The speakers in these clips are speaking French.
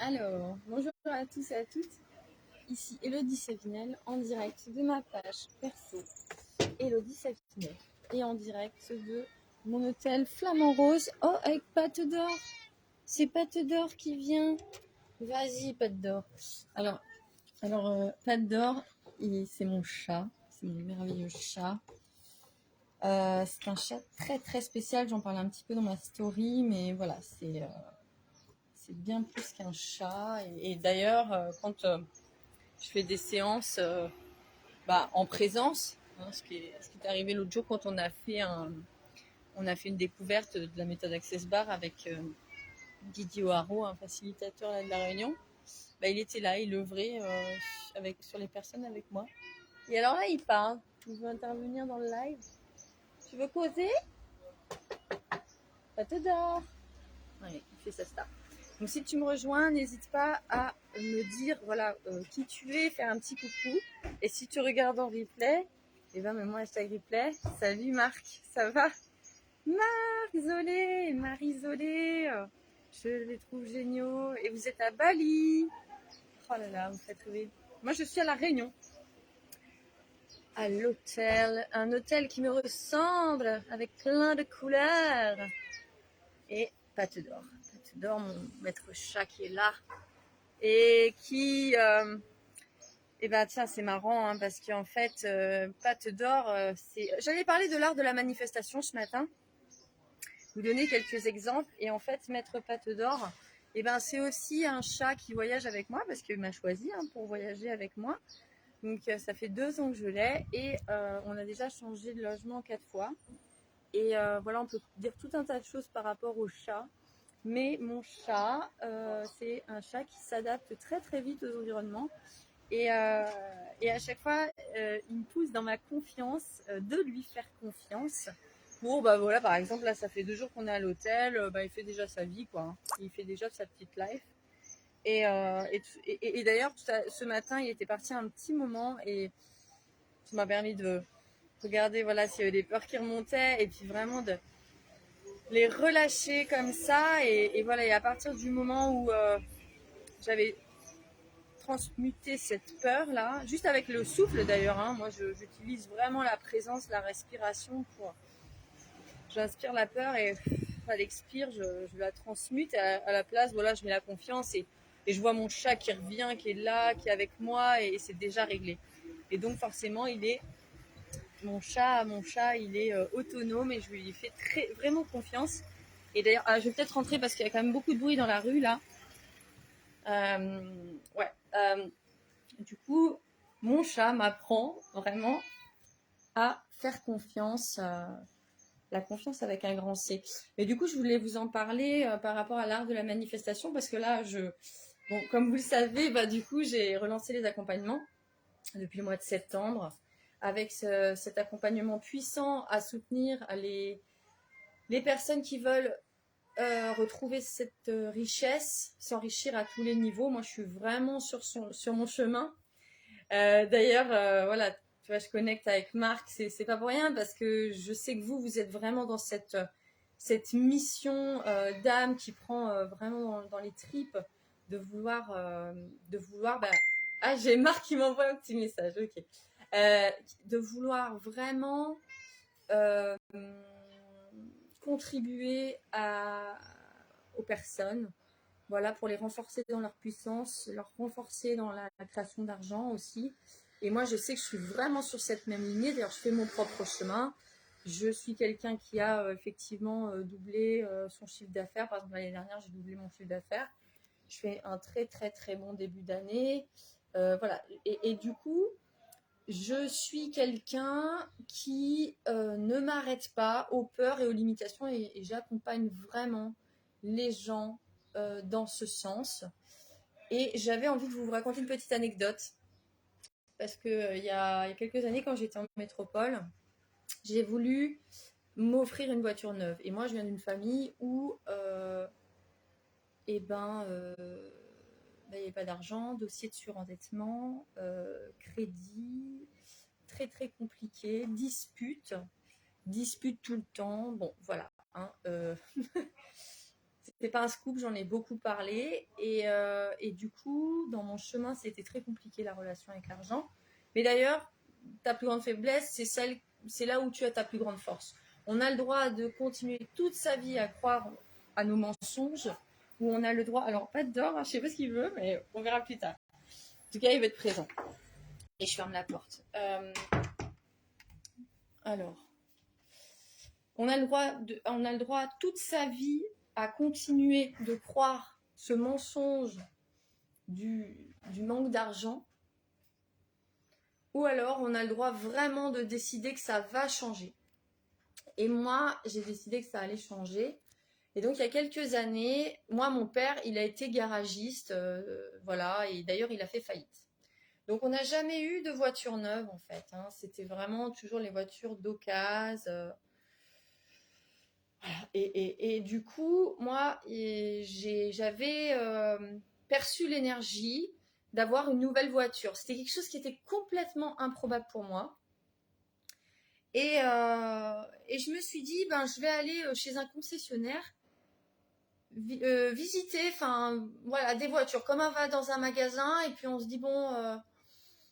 Alors, bonjour à tous et à toutes. Ici Elodie Sévinel en direct de ma page perso Elodie Sévinel et en direct de mon hôtel Flamand Rose. Oh, avec Pâte d'Or. C'est Pâte d'Or qui vient. Vas-y, Pâte d'Or. Alors, Pâte d'Or, c'est mon chat. C'est mon merveilleux chat. C'est un chat très très spécial. J'en parle un petit peu dans ma story, mais voilà, c'est bien plus qu'un chat. Et d'ailleurs, quand je fais des séances en présence, hein, ce qui est arrivé l'autre jour quand on a fait une découverte de la méthode Access Bar avec Didier O'Haraud, un facilitateur là, de la Réunion. Il était là, il œuvrait sur les personnes avec moi. Et alors là, il parle. Il veut intervenir dans le live. Tu veux causer? Pas te dors. Ouais, il fait sa star. Donc si tu me rejoins, n'hésite pas à me dire voilà qui tu es, faire un petit coucou. Et si tu regardes en replay, mets-moi hashtag replay. Salut Marc, ça va? Marc Zolé, Marie Zolé, je les trouve géniaux. Et vous êtes à Bali. Oh là là, vous me faites rêver. Moi je suis à La Réunion, à l'hôtel, un hôtel qui me ressemble avec plein de couleurs. Et Pâte d'Or. Pâte d'Or, mon maître chat qui est là. Et qui... tiens, c'est marrant, hein, parce qu'en fait, Pâte d'Or, J'allais parler de l'art de la manifestation ce matin, vous donner quelques exemples. Et en fait, Maître Pâte d'Or, c'est aussi un chat qui voyage avec moi, parce qu'il m'a choisi pour voyager avec moi. Donc, ça fait 2 ans que je l'ai. Et on a déjà changé de logement 4 fois. Et voilà, on peut dire tout un tas de choses par rapport au chat. Mais mon chat, c'est un chat qui s'adapte très très vite aux environnements. Et à chaque fois, il me pousse dans ma confiance, de lui faire confiance. Pour, voilà, par exemple, là, ça fait 2 jours qu'on est à l'hôtel, il fait déjà sa vie, quoi. Hein. Il fait déjà sa petite life. Et d'ailleurs, ce matin, il était parti un petit moment et ça m'a permis de regarder, voilà, s'il y avait des peurs qui remontaient et puis vraiment de les relâcher comme ça. Et voilà, et à partir du moment où j'avais transmuté cette peur là, juste avec le souffle d'ailleurs, hein, moi j'utilise vraiment la présence, la respiration pour, j'inspire la peur et à l'expire je la transmute à la place, voilà, je mets la confiance et je vois mon chat qui revient, qui est là, qui est avec moi et c'est déjà réglé. Et donc forcément mon chat il est autonome et je lui fais vraiment confiance. Et d'ailleurs, je vais peut-être rentrer parce qu'il y a quand même beaucoup de bruit dans la rue là. Ouais. Du coup, mon chat m'apprend vraiment à faire confiance, la confiance avec un grand C. Mais du coup, je voulais vous en parler par rapport à l'art de la manifestation parce que là, comme vous le savez, du coup, j'ai relancé les accompagnements depuis le mois de septembre avec cet accompagnement puissant à soutenir les personnes qui veulent retrouver cette richesse, s'enrichir à tous les niveaux. Moi, je suis vraiment sur mon chemin. D'ailleurs, voilà, tu vois, je connecte avec Marc, c'est pas pour rien parce que je sais que vous êtes vraiment dans cette mission d'âme qui prend vraiment dans les tripes de vouloir. Ah, j'ai Marc qui m'envoie un petit message, ok. De vouloir vraiment euh, contribuer aux personnes, voilà, pour les renforcer dans leur puissance, leur renforcer dans la création d'argent aussi. Et moi, je sais que je suis vraiment sur cette même lignée. D'ailleurs, je fais mon propre chemin. Je suis quelqu'un qui a effectivement doublé son chiffre d'affaires. Par exemple, l'année dernière, j'ai doublé mon chiffre d'affaires. Je fais un très, très, très bon début d'année. Voilà. Et du coup, je suis quelqu'un qui ne m'arrête pas aux peurs et aux limitations et j'accompagne vraiment les gens dans ce sens. Et j'avais envie de vous raconter une petite anecdote parce que il y a quelques années, quand j'étais en métropole, j'ai voulu m'offrir une voiture neuve. Et moi, je viens d'une famille où il n'y avait pas d'argent, dossier de surendettement, crédit, très très compliqué, dispute tout le temps. Bon, voilà. Hein, c'est pas un scoop, j'en ai beaucoup parlé. Et du coup, dans mon chemin, c'était très compliqué la relation avec l'argent. Mais d'ailleurs, ta plus grande faiblesse, c'est là où tu as ta plus grande force. On a le droit de continuer toute sa vie à croire à nos mensonges, ou on a le droit, alors pas de d'or, hein, je sais pas ce qu'il veut, mais on verra plus tard. En tout cas, il va être présent. Et je ferme la porte. Alors, on a le droit toute sa vie à continuer de croire ce mensonge du manque d'argent, ou alors on a le droit vraiment de décider que ça va changer. Et moi, j'ai décidé que ça allait changer. Et donc, il y a quelques années, moi, mon père, il a été garagiste, voilà, et d'ailleurs, il a fait faillite. Donc, on n'a jamais eu de voiture neuve, en fait. Hein. C'était vraiment toujours les voitures d'occasion. Voilà. Et du coup, moi, j'avais perçu l'énergie d'avoir une nouvelle voiture. C'était quelque chose qui était complètement improbable pour moi. Et je me suis dit, ben, je vais aller chez un concessionnaire visiter, enfin, voilà, des voitures. Comme on va dans un magasin et puis on se dit, bon,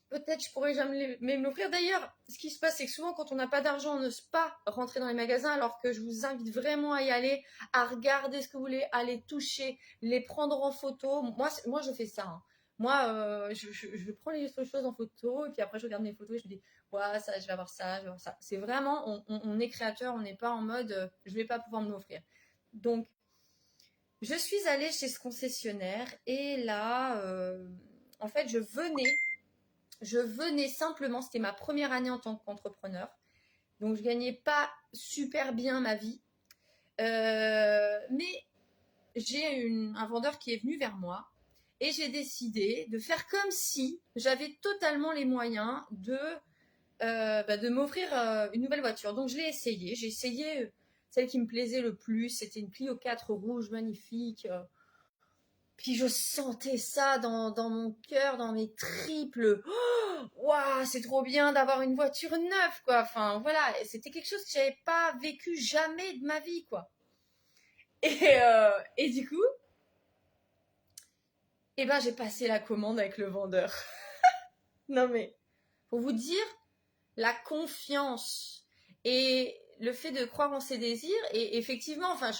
peut-être je pourrais jamais me l'offrir. D'ailleurs, ce qui se passe, c'est que souvent, quand on n'a pas d'argent, on n'ose pas rentrer dans les magasins, alors que je vous invite vraiment à y aller, à regarder ce que vous voulez, à les toucher, les prendre en photo. Moi je fais ça. Hein. Moi, je prends les choses en photo, et puis après, je regarde mes photos et je me dis, ouais, ça, je vais avoir ça, je vais avoir ça. C'est vraiment, on est créateur, on n'est pas en mode, je vais pas pouvoir me l'offrir. Donc, je suis allée chez ce concessionnaire et là, en fait, je venais simplement, c'était ma première année en tant qu'entrepreneur, donc je gagnais pas super bien ma vie, mais j'ai un vendeur qui est venu vers moi et j'ai décidé de faire comme si j'avais totalement les moyens de m'offrir une nouvelle voiture. Donc je l'ai essayé, j'ai essayé celle qui me plaisait le plus, c'était une Clio 4 rouge magnifique. Puis je sentais ça dans mon cœur, dans mes triples. Waouh, c'est trop bien d'avoir une voiture neuve, quoi. Enfin, voilà, c'était quelque chose que j'avais pas vécu jamais de ma vie, quoi. Et du coup, eh ben, j'ai passé la commande avec le vendeur. Non mais, pour vous dire, la confiance et le fait de croire en ses désirs, et effectivement, enfin,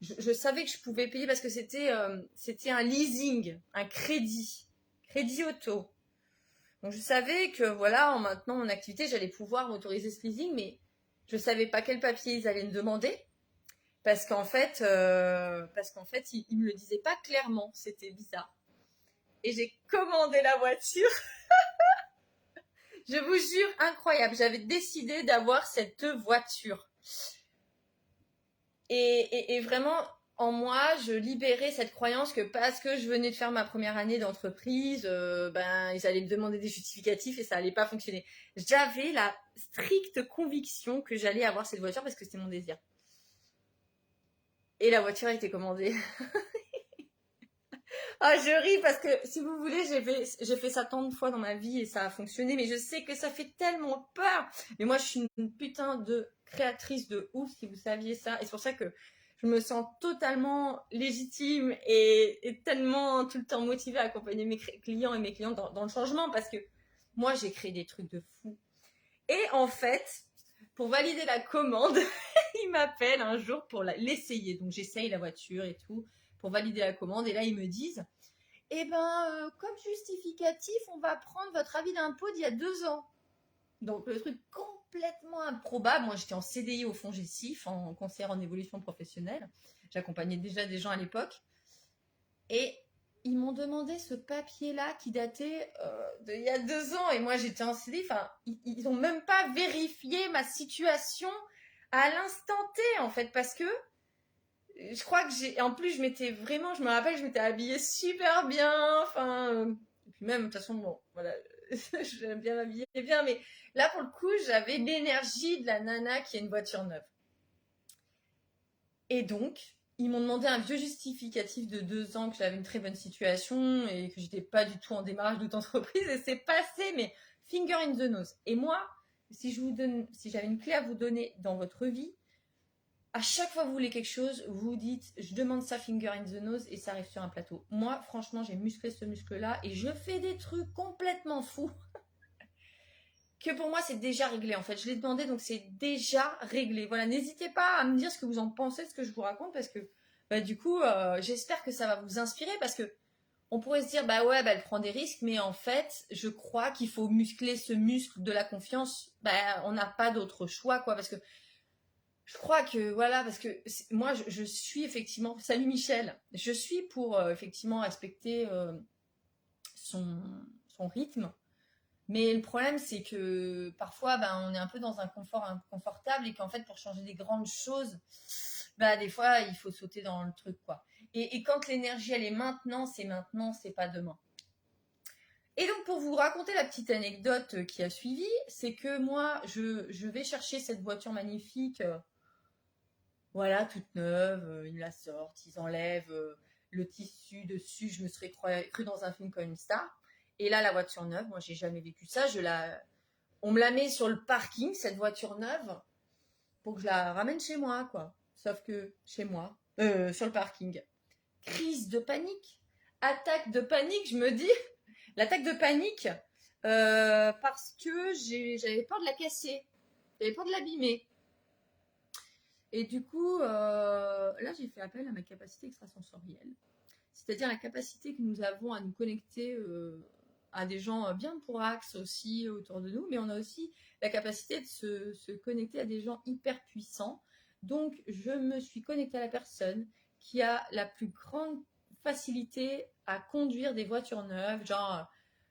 je savais que je pouvais payer parce que c'était un leasing, un crédit auto. Donc je savais que voilà, en maintenant mon activité, j'allais pouvoir m'autoriser ce leasing, mais je savais pas quel papier ils allaient me demander parce qu'en fait ils me le disaient pas clairement, c'était bizarre. Et j'ai commandé la voiture. Je vous jure, incroyable. J'avais décidé d'avoir cette voiture. Et vraiment, en moi, je libérais cette croyance que parce que je venais de faire ma première année d'entreprise, ben, ils allaient me demander des justificatifs et ça allait pas fonctionner. J'avais la stricte conviction que j'allais avoir cette voiture parce que c'était mon désir. Et la voiture a été commandée. Ah, je ris parce que, si vous voulez, j'ai fait ça tant de fois dans ma vie et ça a fonctionné, mais je sais que ça fait tellement peur. Mais moi, je suis une putain de créatrice de ouf, si vous saviez ça. Et c'est pour ça que je me sens totalement légitime et tellement tout le temps motivée à accompagner mes clients et mes clientes dans le changement parce que moi, j'ai créé des trucs de fou. Et en fait, pour valider la commande, il m'appelle un jour pour l'essayer. Donc, j'essaye la voiture et tout pour valider la commande. Et là, ils me disent, eh ben, comme justificatif, on va prendre votre avis d'impôt d'il y a 2 ans. Donc, le truc complètement improbable. Moi, j'étais en CDI au fond GESIF, en conseillère en évolution professionnelle. J'accompagnais déjà des gens à l'époque. Et ils m'ont demandé ce papier-là qui datait d'il y a 2 ans. Et moi, j'étais en CDI. Enfin, ils n'ont même pas vérifié ma situation à l'instant T, en fait, parce que je crois que en plus, je me rappelle, je m'étais habillée super bien, enfin, et puis même, de toute façon, bon, voilà, j'aime bien m'habiller bien, mais là, pour le coup, j'avais l'énergie de la nana qui a une voiture neuve. Et donc, ils m'ont demandé un vieux justificatif de 2 ans que j'avais une très bonne situation et que j'étais pas du tout en démarrage d'auto-entreprise et c'est passé, mais finger in the nose. Et moi, si j'avais une clé à vous donner dans votre vie, à chaque fois que vous voulez quelque chose, vous dites, je demande ça finger in the nose et ça arrive sur un plateau. Moi, franchement, j'ai musclé ce muscle-là et je fais des trucs complètement fous que pour moi, c'est déjà réglé. En fait, je l'ai demandé, donc c'est déjà réglé. Voilà, n'hésitez pas à me dire ce que vous en pensez de ce que je vous raconte parce que, bah, du coup, j'espère que ça va vous inspirer parce que on pourrait se dire, bah ouais, bah, elle prend des risques, mais en fait, je crois qu'il faut muscler ce muscle de la confiance. Bah, on n'a pas d'autre choix, quoi, parce que je crois que, voilà, parce que moi, je suis effectivement, salut Michel, je suis pour effectivement respecter son, son rythme. Mais le problème, c'est que parfois, ben, on est un peu dans un confort inconfortable et qu'en fait, pour changer des grandes choses, bah, des fois, il faut sauter dans le truc, quoi. Et quand l'énergie, elle est maintenant, c'est pas demain. Et donc, pour vous raconter la petite anecdote qui a suivi, c'est que moi, je vais chercher cette voiture magnifique, voilà, toute neuve, ils la sortent, ils enlèvent le tissu dessus, je me serais cru dans un film comme une star. Et là, la voiture neuve, moi, j'ai jamais vécu ça, on me la met sur le parking, cette voiture neuve, pour que je la ramène chez moi, quoi. Sauf que chez moi, sur le parking. Crise de panique, attaque de panique, je me dis, l'attaque de panique, parce que j'avais peur de la casser, j'avais peur de l'abîmer. Et du coup, là, j'ai fait appel à ma capacité extrasensorielle, c'est-à-dire la capacité que nous avons à nous connecter à des gens bien pour axe aussi autour de nous, mais on a aussi la capacité de se connecter à des gens hyper puissants. Donc, je me suis connectée à la personne qui a la plus grande facilité à conduire des voitures neuves, genre,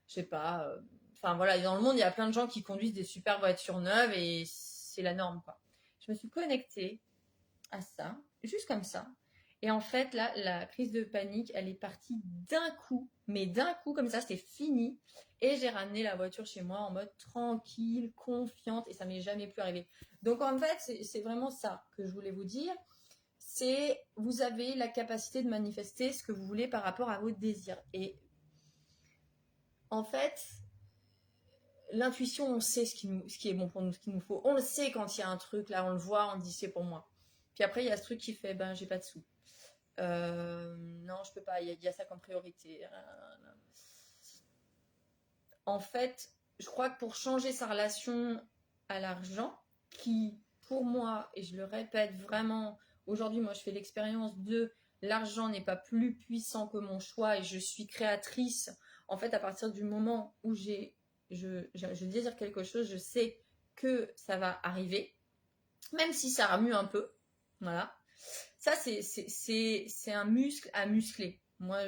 je sais pas, enfin voilà, dans le monde, il y a plein de gens qui conduisent des super voitures neuves et c'est la norme, quoi. Je me suis connectée à ça, juste comme ça. Et en fait, là, la crise de panique, elle est partie d'un coup, mais d'un coup, comme ça, c'était fini. Et j'ai ramené la voiture chez moi en mode tranquille, confiante, et ça m'est jamais plus arrivé. Donc en fait, c'est vraiment ça que je voulais vous dire. C'est, vous avez la capacité de manifester ce que vous voulez par rapport à vos désirs. Et en fait, l'intuition, on sait ce qui est bon pour nous, ce qu'il nous faut. On le sait quand il y a un truc, là, on le voit, on dit c'est pour moi. Puis après, il y a ce truc qui fait, ben, j'ai pas de sous. Non, je peux pas, il y a ça comme priorité. En fait, je crois que pour changer sa relation à l'argent, qui, pour moi, et je le répète vraiment, aujourd'hui, moi, je fais l'expérience de l'argent n'est pas plus puissant que mon choix et je suis créatrice. En fait, à partir du moment où je désire quelque chose, je sais que ça va arriver, même si ça remue un peu. Voilà. Ça, c'est un muscle à muscler. Moi,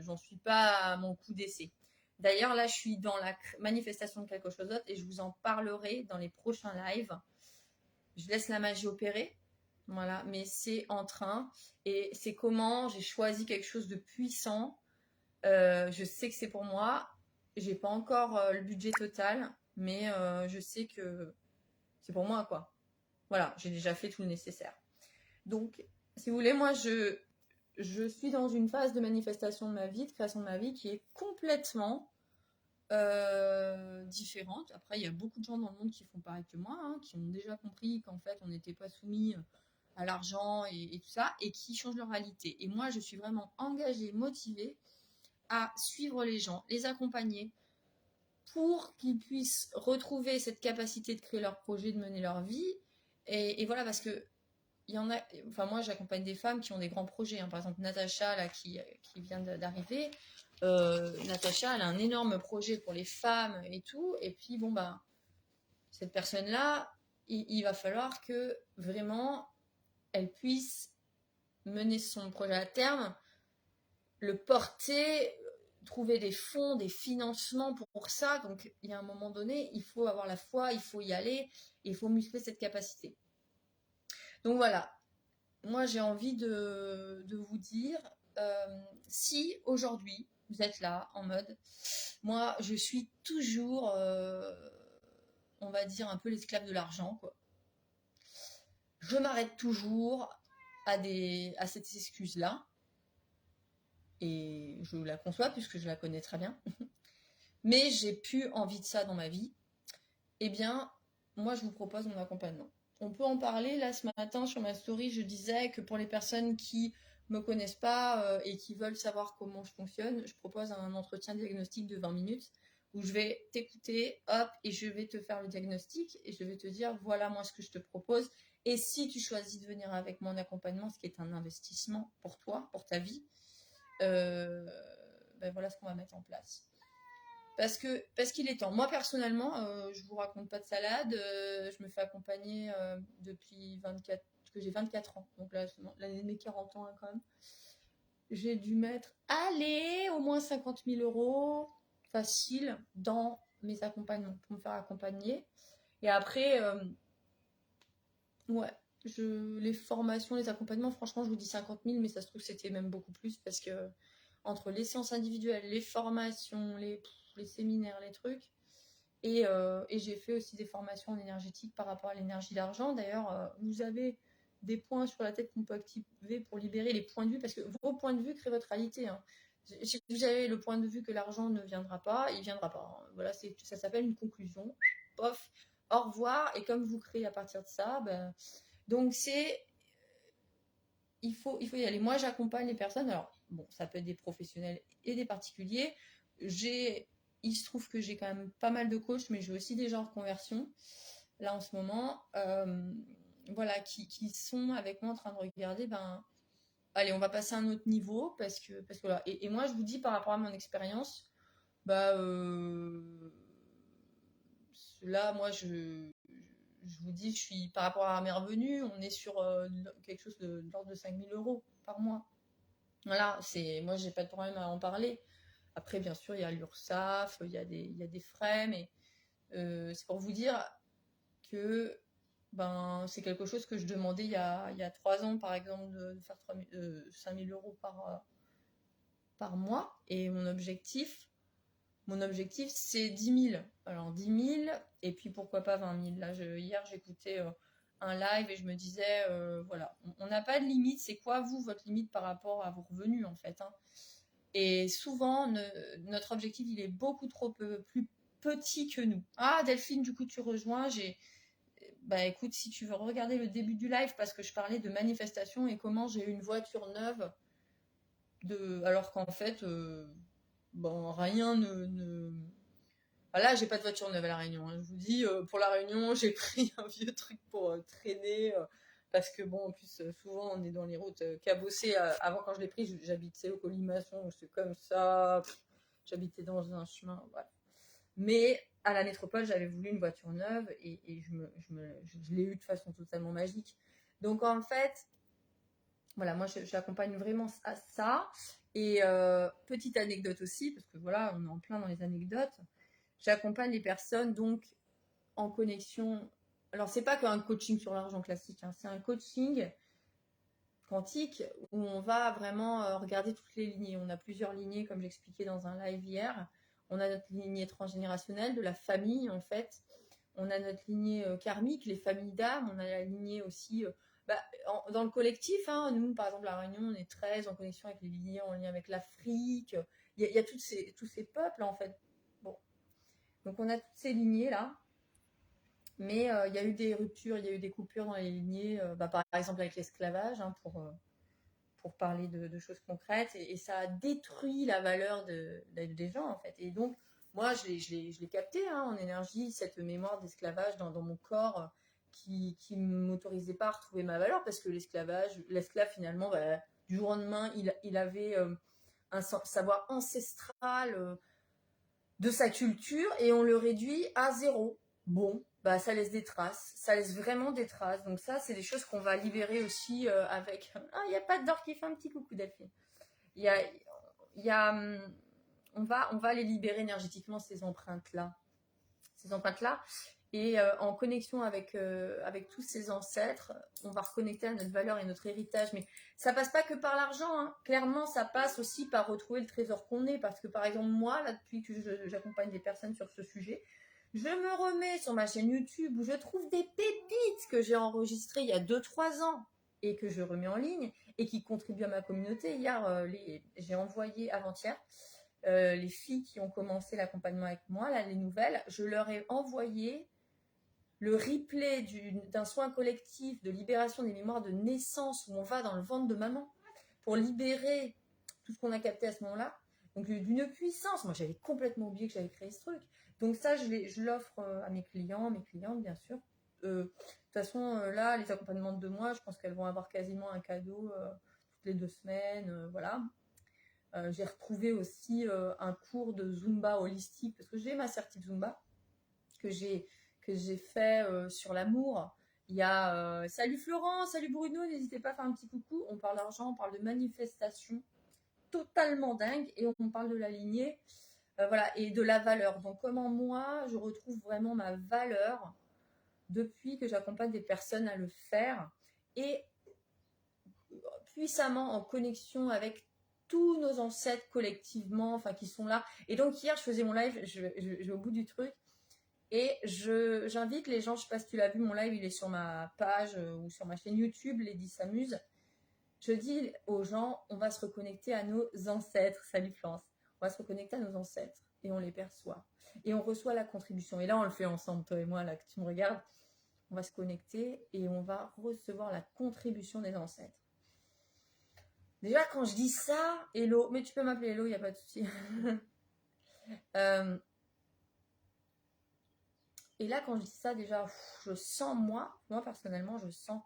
j'en suis pas à mon coup d'essai. D'ailleurs, là, je suis dans la manifestation de quelque chose d'autre et je vous en parlerai dans les prochains lives. Je laisse la magie opérer. Voilà, mais c'est en train. Et c'est comment j'ai choisi quelque chose de puissant. Je sais que c'est pour moi. J'ai pas encore le budget total, mais je sais que c'est pour moi, quoi. Voilà, j'ai déjà fait tout le nécessaire. Donc, si vous voulez, moi, je suis dans une phase de manifestation de ma vie, de création de ma vie, qui est complètement différente. Après, il y a beaucoup de gens dans le monde qui font pareil que moi, hein, qui ont déjà compris qu'en fait, on n'était pas soumis à l'argent et tout ça, et qui changent leur réalité. Et moi, je suis vraiment engagée, motivée à suivre les gens, les accompagner, pour qu'ils puissent retrouver cette capacité de créer leur projet, de mener leur vie. Et voilà, parce que il y en a, enfin moi j'accompagne des femmes qui ont des grands projets, hein. Par exemple Natacha là qui vient d'arriver, Natacha elle a un énorme projet pour les femmes et tout, et puis bon bah cette personne là il va falloir que vraiment elle puisse mener son projet à terme, le porter, trouver des fonds, des financements pour ça. Donc il y a un moment donné il faut avoir la foi, il faut y aller, il faut muscler cette capacité. Donc voilà, moi j'ai envie de vous dire, si aujourd'hui vous êtes là en mode, moi je suis toujours, on va dire, un peu l'esclave de l'argent, quoi. Je m'arrête toujours à cette excuse-là, et je la conçois puisque je la connais très bien, mais j'ai plus envie de ça dans ma vie. Eh bien, moi je vous propose mon accompagnement. on peut en parler. Là, ce matin, sur ma story, je disais que pour les personnes qui me connaissent pas et qui veulent savoir comment je fonctionne, je propose un entretien diagnostic de 20 minutes où je vais t'écouter, hop, et je vais te faire le diagnostic et je vais te dire, voilà moi ce que je te propose. Et si tu choisis de venir avec mon accompagnement, ce qui est un investissement pour toi, pour ta vie, ben voilà ce qu'on va mettre en place. Parce qu'il est temps. Moi, personnellement, je vous raconte pas de salade. Je me fais accompagner depuis 24, que j'ai 24 ans. Donc là, l'année de mes 40 ans, hein, quand même. J'ai dû mettre, allez, au moins 50 000 euros facile dans mes accompagnements pour me faire accompagner. Et après, ouais, les formations, les accompagnements, franchement, je vous dis 50 000, mais ça se trouve, c'était même beaucoup plus parce que entre les séances individuelles, les formations, les séminaires, les trucs, et j'ai fait aussi des formations en énergétique par rapport à l'énergie d'argent. D'ailleurs, vous avez des points sur la tête qu'on peut activer pour libérer les points de vue, parce que vos points de vue créent votre réalité. Hein. Si vous avez le point de vue que l'argent ne viendra pas, il ne viendra pas. Hein. Voilà, ça s'appelle une conclusion. Pof, au revoir. Et comme vous créez à partir de ça, ben, donc il faut y aller. Moi, j'accompagne les personnes. Alors, bon, ça peut être des professionnels et des particuliers. Il se trouve que j'ai quand même pas mal de coachs, mais j'ai aussi des gens en reconversion, là, en ce moment, voilà, qui sont avec moi en train de regarder, ben, allez, on va passer à un autre niveau, parce que voilà. Et moi, je vous dis, par rapport à mon expérience, bah, là, moi, je vous dis, je suis par rapport à mes revenus, on est sur quelque chose de l'ordre de 5 000 euros par mois. Voilà, moi, j'ai pas de problème à en parler. Après, bien sûr, il y a l'URSSAF, il y a des frais, mais c'est pour vous dire que ben, c'est quelque chose que je demandais il y a 3 ans, par exemple, de faire 5 000 euros par mois. Et mon objectif, c'est 10 000. Alors 10 000, et puis pourquoi pas 20 000. Là, hier, j'écoutais un live et je me disais, voilà, on n'a pas de limite. C'est quoi, vous, votre limite par rapport à vos revenus, en fait, hein. Et souvent, notre objectif, il est beaucoup trop plus petit que nous. Ah, Delphine, du coup, tu rejoins. Bah écoute, si tu veux regarder le début du live, parce que je parlais de manifestation et comment j'ai eu une voiture neuve, alors qu'en fait, bon, rien ne... Ah, là, j'ai pas de voiture neuve à La Réunion. Hein. Je vous dis, pour La Réunion, j'ai pris un vieux truc pour traîner. Parce que bon, en plus, souvent, on est dans les routes cabossées. Avant, quand je l'ai pris, j'habitais au Colimaçon, c'est comme ça. J'habitais dans un chemin, voilà. Mais à la métropole, j'avais voulu une voiture neuve et je l'ai eu de façon totalement magique. Donc, en fait, voilà, moi, j'accompagne vraiment à ça. Et petite anecdote aussi, parce que voilà, on est en plein dans les anecdotes. J'accompagne les personnes donc en connexion. Alors, c'est pas qu'un coaching sur l'argent classique, hein, c'est un coaching quantique où on va vraiment regarder toutes les lignées. On a plusieurs lignées, comme j'expliquais dans un live hier. On a notre lignée transgénérationnelle de la famille, en fait. On a notre lignée karmique, les familles d'âme. On a la lignée aussi dans le collectif. Hein, nous, par exemple, La Réunion, on est très en connexion avec les lignées en lien avec l'Afrique. Il y a tous ces peuples, en fait. Bon. Donc, on a toutes ces lignées-là. Mais il y a eu des ruptures, il y a eu des coupures dans les lignées, par exemple avec l'esclavage, hein, pour parler de choses concrètes, et ça a détruit la valeur des gens, en fait. Et donc, moi, je l'ai capté hein, en énergie, cette mémoire d'esclavage dans mon corps qui ne m'autorisait pas à retrouver ma valeur, parce que l'esclave, finalement, du jour au lendemain, il avait un savoir ancestral de sa culture, et on le réduit à zéro. Bon, bah ça laisse des traces, ça laisse vraiment des traces. Donc ça, c'est des choses qu'on va libérer aussi avec... Ah, il n'y a pas d'or qui fait un petit coucou, Delphine. Il y a on va les libérer énergétiquement, ces empreintes-là. Et en connexion avec tous ces ancêtres, on va reconnecter à notre valeur et notre héritage. Mais ça passe pas que par l'argent. Hein. Clairement, ça passe aussi par retrouver le trésor qu'on est. Parce que par exemple, moi, là, depuis que j'accompagne des personnes sur ce sujet, je me remets sur ma chaîne YouTube où je trouve des pépites que j'ai enregistrées il y a 2-3 ans et que je remets en ligne et qui contribuent à ma communauté. Hier, j'ai envoyé avant-hier les filles qui ont commencé l'accompagnement avec moi, là, les nouvelles, je leur ai envoyé le replay d'un soin collectif de libération des mémoires de naissance où on va dans le ventre de maman pour libérer tout ce qu'on a capté à ce moment-là. Donc d'une puissance. Moi, j'avais complètement oublié que j'avais créé ce truc. Donc ça, je l'offre à mes clientes, bien sûr. De toute façon, là, les accompagnements de 2 mois, je pense qu'elles vont avoir quasiment un cadeau toutes les 2 semaines. Voilà. J'ai retrouvé aussi un cours de Zumba holistique parce que j'ai ma certif Zumba que j'ai fait sur l'amour. Il y a salut Florent, salut Bruno, n'hésitez pas à faire un petit coucou. On parle d'argent, on parle de manifestation totalement dingue et on parle de la lignée voilà, et de la valeur. Donc comment moi je retrouve vraiment ma valeur depuis que j'accompagne des personnes à le faire et puissamment en connexion avec tous nos ancêtres collectivement, enfin qui sont là. Et donc hier je faisais mon live, je vais au bout du truc et j'invite les gens, je sais pas si tu l'as vu, mon live il est sur ma page ou sur ma chaîne YouTube, Lady s'amuse. Je dis aux gens, on va se reconnecter à nos ancêtres. Salut Florence. On va se reconnecter à nos ancêtres et on les perçoit. Et on reçoit la contribution. Et là, on le fait ensemble, toi et moi, là, que tu me regardes. On va se connecter et on va recevoir la contribution des ancêtres. Déjà, quand je dis ça, Hello, mais tu peux m'appeler Hello, il n'y a pas de souci. Et là, quand je dis ça, déjà, je sens moi personnellement, je sens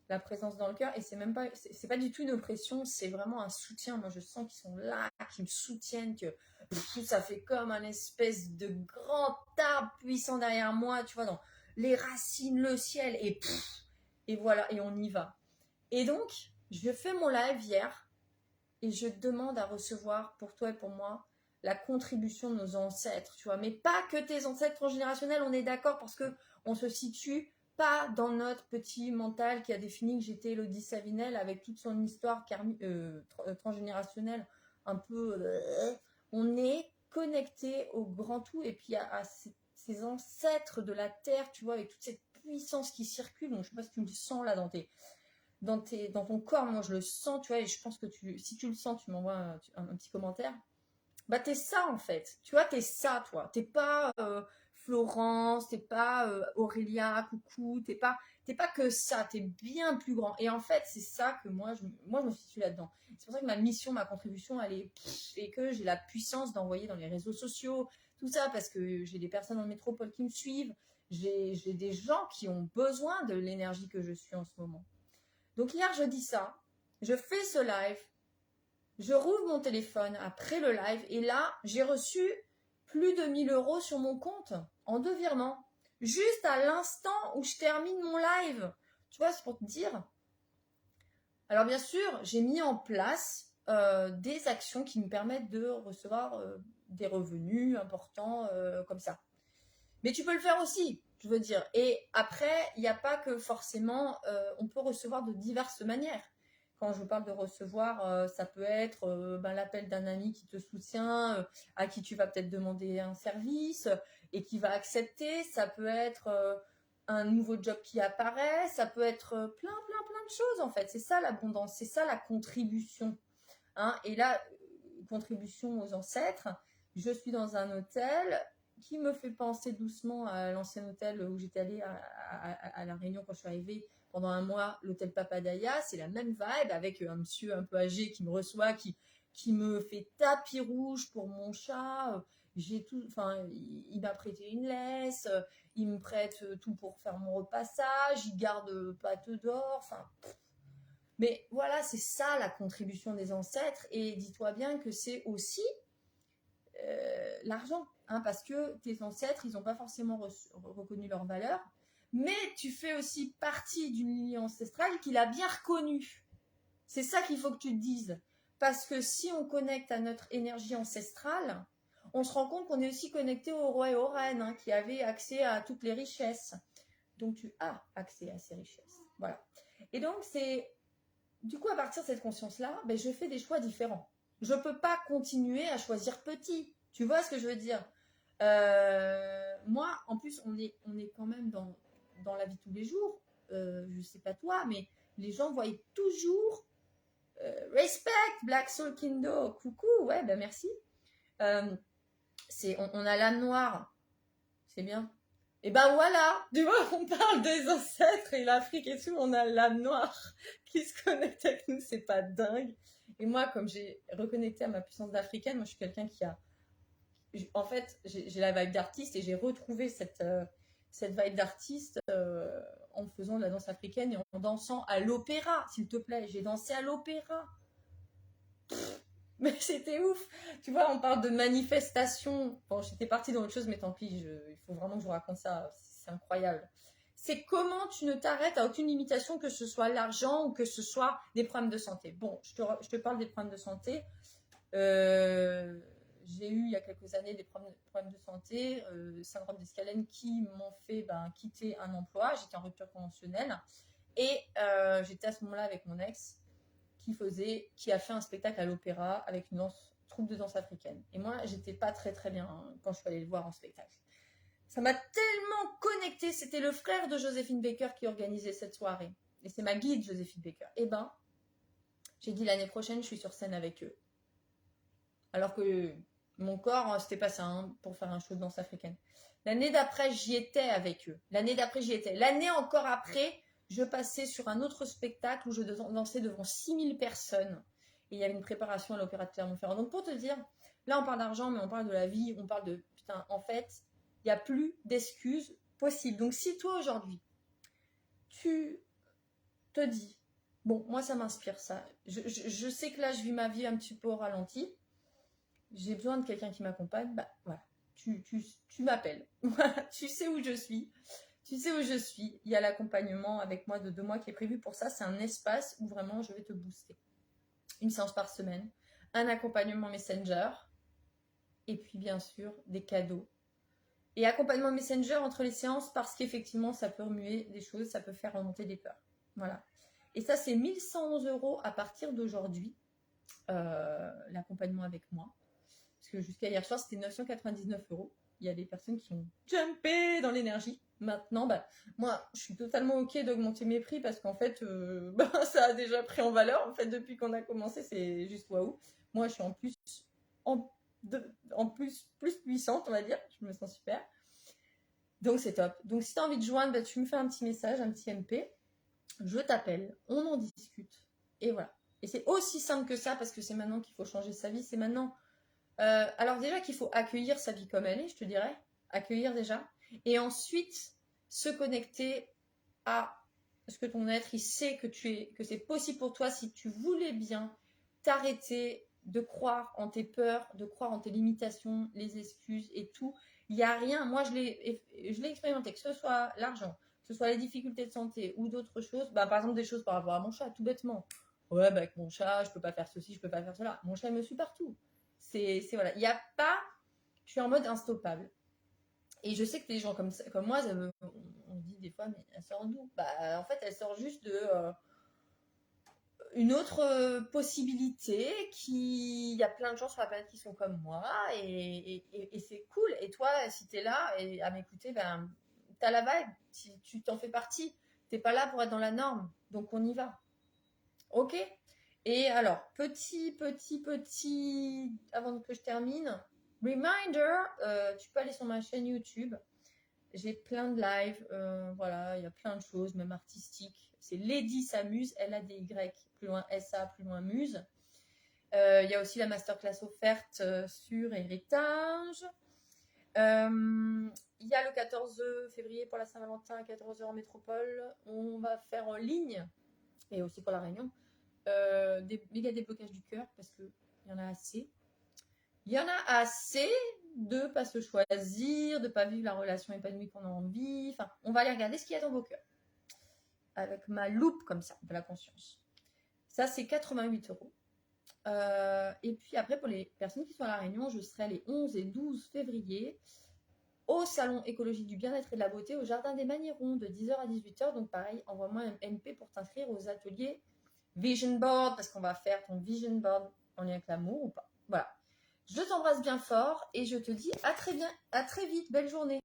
la présence dans le cœur et c'est pas du tout une oppression, c'est vraiment un soutien. Moi je sens qu'ils sont là, qu'ils me soutiennent, que ça fait comme un espèce de grand arbre puissant derrière moi, tu vois, dans les racines, le ciel et voilà, et on y va. Et donc je fais mon live hier et je demande à recevoir pour toi et pour moi la contribution de nos ancêtres, tu vois, mais pas que tes ancêtres transgénérationnels, on est d'accord, parce que on se situe pas dans notre petit mental qui a défini que j'étais Elodie Savinel avec toute son histoire transgénérationnelle un peu. On est connecté au grand tout et puis à ces ancêtres de la terre, tu vois, avec toute cette puissance qui circule. Donc je sais pas si tu le sens là dans ton corps. Moi je le sens, tu vois, et je pense que si tu le sens, tu m'envoies un petit commentaire. Bah t'es ça en fait, tu vois, t'es ça toi, t'es pas Florence, t'es pas Aurélia, coucou, t'es pas que ça, t'es bien plus grand. Et en fait c'est ça que moi je me situe là-dedans. C'est pour ça que ma mission, ma contribution, elle est et que j'ai la puissance d'envoyer dans les réseaux sociaux, tout ça parce que j'ai des personnes en métropole qui me suivent, j'ai des gens qui ont besoin de l'énergie que je suis en ce moment. Donc hier je dis ça, je fais ce live. Je rouvre mon téléphone après le live et là, j'ai reçu plus de 1 000 € sur mon compte en 2 virements. Juste à l'instant où je termine mon live. Tu vois, c'est pour te dire. Alors bien sûr, j'ai mis en place des actions qui me permettent de recevoir des revenus importants comme ça. Mais tu peux le faire aussi, je veux dire. Et après, il n'y a pas que forcément, on peut recevoir de diverses manières. Quand je parle de recevoir, ça peut être l'appel d'un ami qui te soutient, à qui tu vas peut-être demander un service et qui va accepter. Ça peut être un nouveau job qui apparaît. Ça peut être plein de choses en fait. C'est ça l'abondance, c'est ça la contribution. Hein. Et là, contribution aux ancêtres. Je suis dans un hôtel qui me fait penser doucement à l'ancien hôtel où j'étais allée à La Réunion quand je suis arrivée pendant 1 mois, l'hôtel Papadaya. C'est la même vibe avec un monsieur un peu âgé qui me reçoit, qui me fait tapis rouge pour mon chat. Il m'a prêté une laisse, il me prête tout pour faire mon repassage, il garde pâte d'or, mais voilà, c'est ça la contribution des ancêtres. Et dis-toi bien que c'est aussi l'argent, hein, parce que tes ancêtres, ils n'ont pas forcément reconnu leur valeur, mais tu fais aussi partie d'une lignée ancestrale qu'il a bien reconnue. C'est ça qu'il faut que tu te dises. Parce que si on connecte à notre énergie ancestrale, on se rend compte qu'on est aussi connecté aux rois et aux reines, hein, qui avaient accès à toutes les richesses. Donc tu as accès à ces richesses. Voilà. Et donc du coup, à partir de cette conscience-là, je fais des choix différents. Je ne peux pas continuer à choisir petit. Tu vois ce que je veux dire? Moi, en plus, on est quand même dans la vie de tous les jours. Je ne sais pas toi, mais les gens voient toujours respect, Black Soul Kindo, coucou, ouais, merci. On a l'âme noire, c'est bien. Et ben voilà, tu vois, on parle des ancêtres et l'Afrique et tout, on a l'âme noire qui se connecte avec nous, c'est pas dingue. Et moi, comme j'ai reconnecté à ma puissance d'africaine, moi je suis quelqu'un qui a... En fait, j'ai la vibe d'artiste et j'ai retrouvé cette vibe d'artiste en faisant de la danse africaine et en dansant à l'opéra, s'il te plaît. J'ai dansé à l'opéra. Mais c'était ouf. Tu vois, on parle de manifestation. Bon, j'étais partie dans autre chose, mais tant pis, il faut vraiment que je vous raconte ça. C'est incroyable. C'est comment tu ne t'arrêtes à aucune limitation, que ce soit l'argent ou que ce soit des problèmes de santé. Bon, je te parle des problèmes de santé. J'ai eu il y a quelques années des problèmes de santé, syndrome d'Escalène, qui m'ont fait quitter un emploi. J'étais en rupture conventionnelle et j'étais à ce moment-là avec mon ex qui a fait un spectacle à l'opéra avec une troupe de danse africaine. Et moi, j'étais pas très très bien quand je suis allée le voir en spectacle. Ça m'a tellement connectée. C'était le frère de Joséphine Baker qui organisait cette soirée. Et c'est ma guide, Joséphine Baker. Et ben, j'ai dit l'année prochaine, je suis sur scène avec eux. Alors que mon corps, c'était pas ça pour faire un show de danse africaine. L'année d'après, j'y étais avec eux. L'année d'après, j'y étais. L'année encore après, je passais sur un autre spectacle où je dansais devant 6000 personnes. Et il y avait une préparation à l'Opéra de Clermont-Ferrand. Donc pour te dire, là on parle d'argent, mais on parle de la vie, on parle de... Putain, en fait, il n'y a plus d'excuses possibles. Donc si toi aujourd'hui, tu te dis, bon, moi ça m'inspire ça. Je sais que là, je vis ma vie un petit peu au ralenti. J'ai besoin de quelqu'un qui m'accompagne. Bah voilà, tu m'appelles. Tu sais où je suis. Tu sais où je suis. Il y a l'accompagnement avec moi de 2 mois qui est prévu pour ça. C'est un espace où vraiment je vais te booster. Une séance par semaine, un accompagnement Messenger, et puis bien sûr des cadeaux. Et accompagnement Messenger entre les séances parce qu'effectivement ça peut remuer des choses, ça peut faire remonter des peurs. Voilà. Et ça c'est 1111 € à partir d'aujourd'hui, l'accompagnement avec moi. Parce que jusqu'à hier soir c'était 999 €. Il y a des personnes qui ont jumpé dans l'énergie. Maintenant, moi, je suis totalement OK d'augmenter mes prix parce qu'en fait, ça a déjà pris en valeur. En fait, depuis qu'on a commencé, c'est juste waouh. Moi, je suis en plus puissante, on va dire. Je me sens super. Donc, c'est top. Donc, si tu as envie de joindre, tu me fais un petit message, un petit MP. Je t'appelle, on en discute. Et voilà. Et c'est aussi simple que ça parce que c'est maintenant qu'il faut changer sa vie. C'est maintenant... alors déjà qu'il faut accueillir sa vie comme elle est, je te dirais. Accueillir déjà. Et ensuite, se connecter à ce que ton être, il sait que c'est possible pour toi si tu voulais bien t'arrêter de croire en tes peurs, de croire en tes limitations, les excuses et tout. Il n'y a rien. Moi, je l'ai expérimenté, que ce soit l'argent, que ce soit les difficultés de santé ou d'autres choses. Par exemple, des choses par rapport à mon chat, tout bêtement. Ouais, avec mon chat, je peux pas faire ceci, je peux pas faire cela. Mon chat, il me suit partout. C'est voilà. Il n'y a pas... Je suis en mode instoppable. Et je sais que les gens comme moi, on dit des fois, mais elle sort d'où? En fait, elle sort juste de une autre possibilité. Il y a plein de gens sur la planète qui sont comme moi et c'est cool. Et toi, si tu es là et à m'écouter, t'as la vibe, tu t'en fais partie. T'es pas là pour être dans la norme, donc on y va. Ok? Et alors, petit, avant que je termine, reminder, tu peux aller sur ma chaîne YouTube. J'ai plein de lives, voilà, il y a plein de choses, même artistiques. C'est Lady s'amuse, L-A-D-Y, plus loin S-A, plus loin Muse. Il y a aussi la masterclass offerte sur héritage. Il y a le 14 février pour la Saint-Valentin à 14h en métropole. On va faire en ligne, et aussi pour la Réunion, des méga déblocages du cœur parce qu'il y en a assez. Il y en a assez de ne pas se choisir, de ne pas vivre la relation épanouie qu'on a envie. Enfin, on va aller regarder ce qu'il y a dans vos cœurs. Avec ma loupe comme ça, de la conscience. Ça, c'est 88 €. Et puis après, pour les personnes qui sont à La Réunion, je serai les 11 et 12 février au Salon Écologique du Bien-être et de la Beauté, au Jardin des Magnerons, de 10h à 18h. Donc pareil, envoie-moi un MP pour t'inscrire aux ateliers Vision Board, parce qu'on va faire ton Vision Board en lien avec l'amour ou pas. Voilà. Je t'embrasse bien fort et je te dis à très vite. Belle journée.